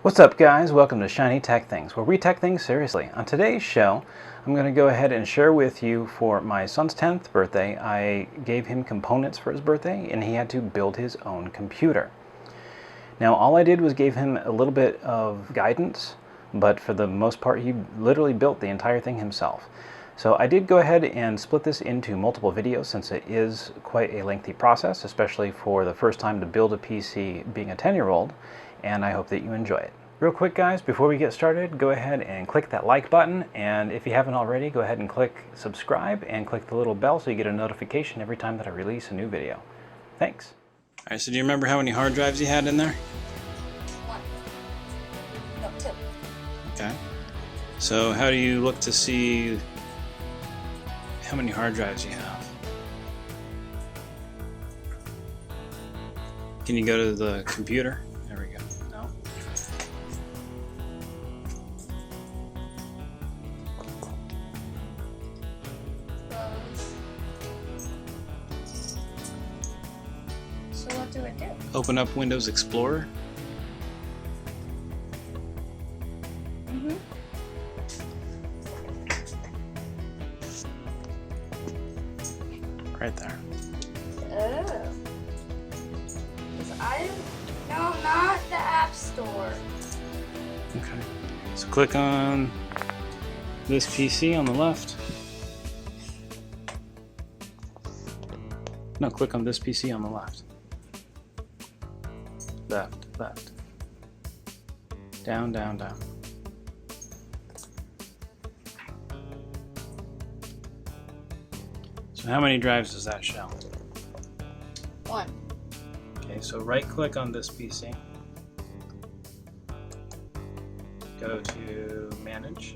What's up guys, welcome to Shiny Tech Things, where we tech things seriously. On today's show, I'm going to go ahead and share with you for my son's 10th birthday, I gave him components for his birthday and he had to build his own computer. Now all I did was gave him a little bit of guidance, but for the most part he literally built the entire thing himself. So I did go ahead and split this into multiple videos since it is quite a lengthy process, especially for the first time to build a PC being a 10-year-old. And I hope that you enjoy it. Real quick guys, before we get started, go ahead and click that like button, and if you haven't already, go ahead and click subscribe and click the little bell so you get a notification every time that I release a new video. Thanks. Alright, so do you remember how many hard drives you had in there? 1. No, 2. Okay. So how do you look to see how many hard drives you have? Can you go to the computer? There we go. No? Close. So what do I do? Open up Windows Explorer. Right there. Oh. No, not the App Store. Okay. So click on this PC on the left. No, click on this PC on the left. Left, left. Down, down, down. So how many drives does that show? 1. Okay, so right click on this PC. Go to Manage.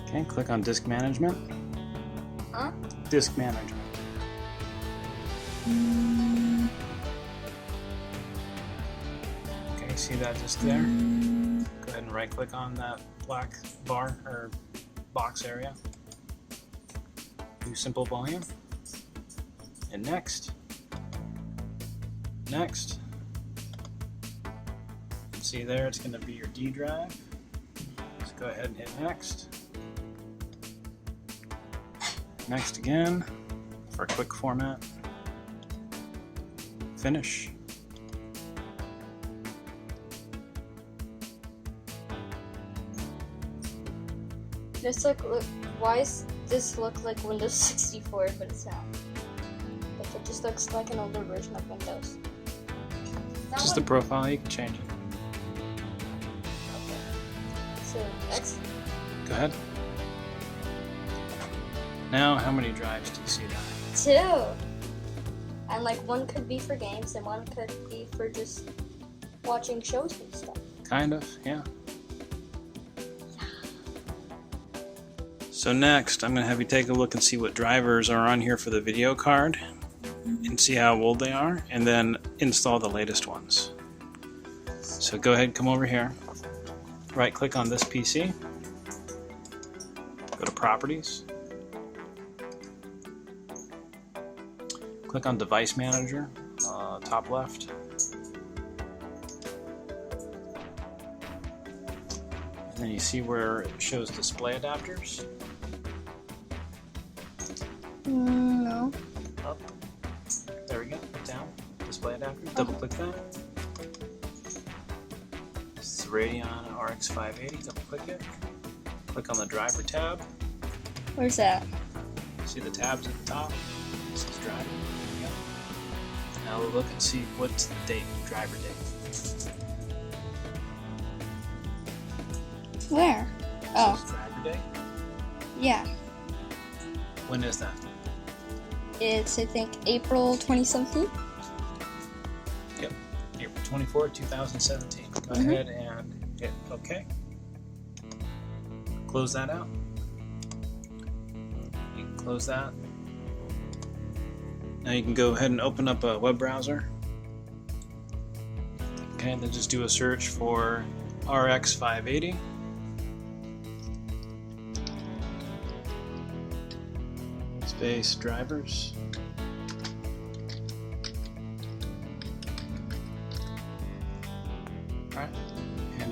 Okay, click on Disk Management. Huh? Disk Management. Okay, see that just there? Go ahead and right click on that black bar or box area. Do simple volume. And next. Next. See there, it's going to be your D drive. Just go ahead and hit next. Next again for a quick format. Finish. Why does this look like Windows 64, but it's not? Like it just looks like an older version of Windows. Just the profile, you can change it. Okay. So next. Go ahead. Now, how many drives do you see that? 2. And like one could be for games and one could be for just watching shows and stuff. Kind of, yeah. So next, I'm going to have you take a look and see what drivers are on here for the video card and see how old they are, and then install the latest ones. So go ahead, come over here, right click on this PC, go to Properties, click on Device Manager, top left, and then you see where it shows display adapters. No. Up. There we go. Down. Display adapter. Double click that. This is Radeon RX 580. Double click it. Click on the driver tab. Where's that? See the tabs at the top? This is driver. There we go. Now we'll look and see what's the date, driver date. Where? Oh. This is driver date. Yeah. When is that? It's, I think, April 2017. Yep. April 24, 2017. Go ahead and hit OK. Close that out. You can close that. Now you can go ahead and open up a web browser. Okay, and then just do a search for RX 580. space drivers.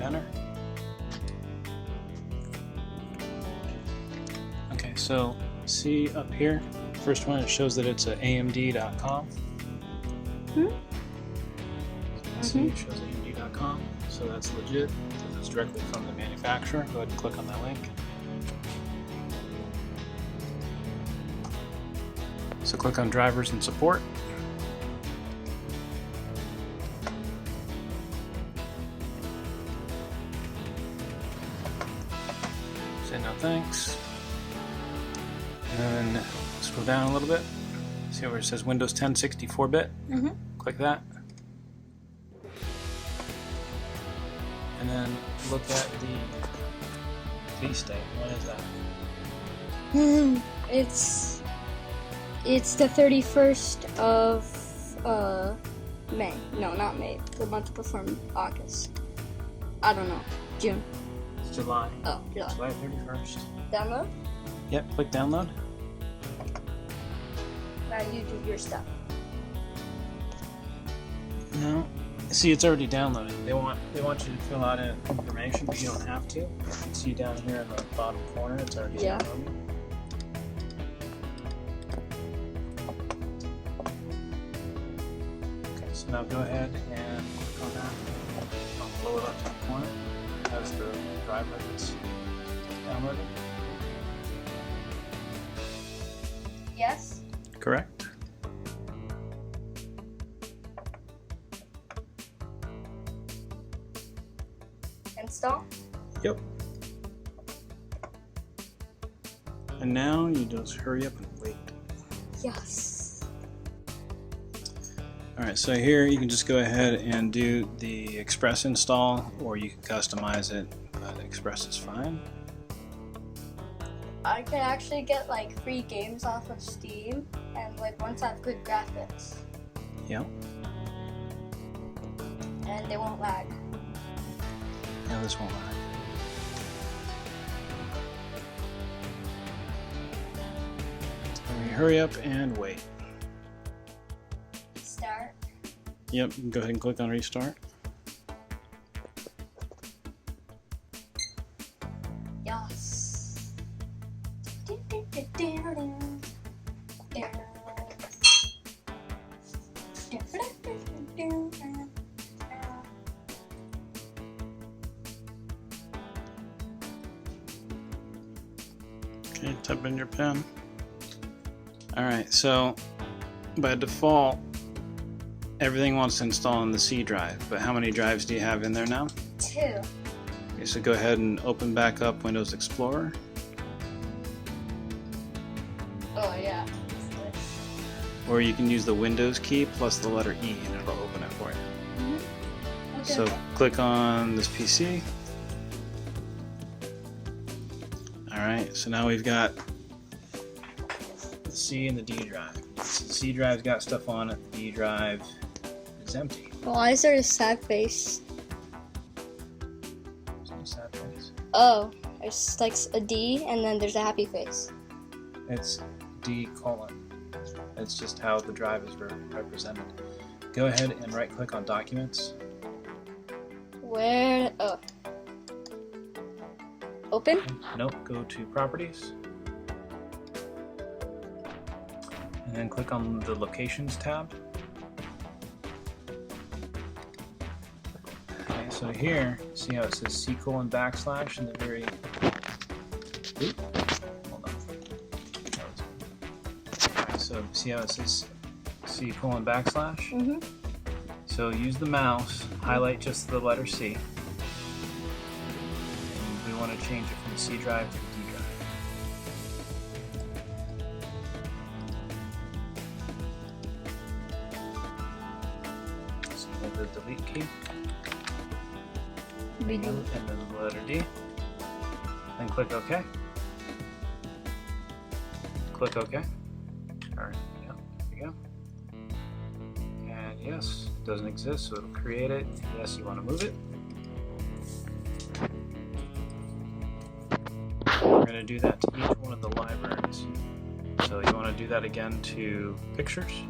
and enter. Okay, so see up here, first one, it shows that it's a AMD.com. See, it shows AMD.com, so that's legit. It's directly from the manufacturer. Go ahead and click on that link. So click on drivers and support. Say no thanks. And then scroll down a little bit. See where it says Windows 10 64-bit? Click that. And then look at the release date. When is that? It's the 31st of May. No, not May. The month before August. I don't know. June. It's July. Oh, July. July 31st. Download? Yep, click download. Now you do your stuff. No. See, it's already downloaded. They want you to fill out information, but you don't have to. You can see down here in the bottom corner, it's already downloaded. Okay, so now go ahead and click on that. On the lower left-hand corner, it has the driver that's downloaded. Yes? Correct. Install? Yep. And now you just hurry up and wait. Yes. Alright, so here you can just go ahead and do the Express install, or you can customize it, but Express is fine. I can actually get like free games off of Steam, and like ones have good graphics. Yep. And they won't lag. Yeah, this won't lag. Hurry up and wait. Start. Yep, you can go ahead and click on restart. Yes. Okay, type in your PIN. Alright, so by default, everything wants to install on the C drive, but how many drives do you have in there now? 2. Okay, so go ahead and open back up Windows Explorer. Oh yeah. Or you can use the Windows key plus the letter E and it'll open it for you. Okay. So click on this PC. Alright, so now we've got the C and the D drive. The C drive's got stuff on it, the D drive is empty. Why is there a sad face? There's no sad face. Oh, there's like a D and then there's a happy face. It's D:. It's just how the drive is represented. Go ahead and right click on Documents. Where? Oh. Open? Nope, go to Properties. And then click on the Locations tab. Okay, so here, see how it says C:\/ in the very... Oop, hold on. Alright, so see how it says C:\/ Mm-hmm. So use the mouse, highlight just the letter C. And we want to change it from the C drive to the D drive. So hit the delete key. And then the letter D. Then click OK. Click OK. Alright, yeah, there you go. And yes, it doesn't exist, so it'll create it. Yes, you want to move it. We're going to do that to each one of the libraries. So you want to do that again to Pictures.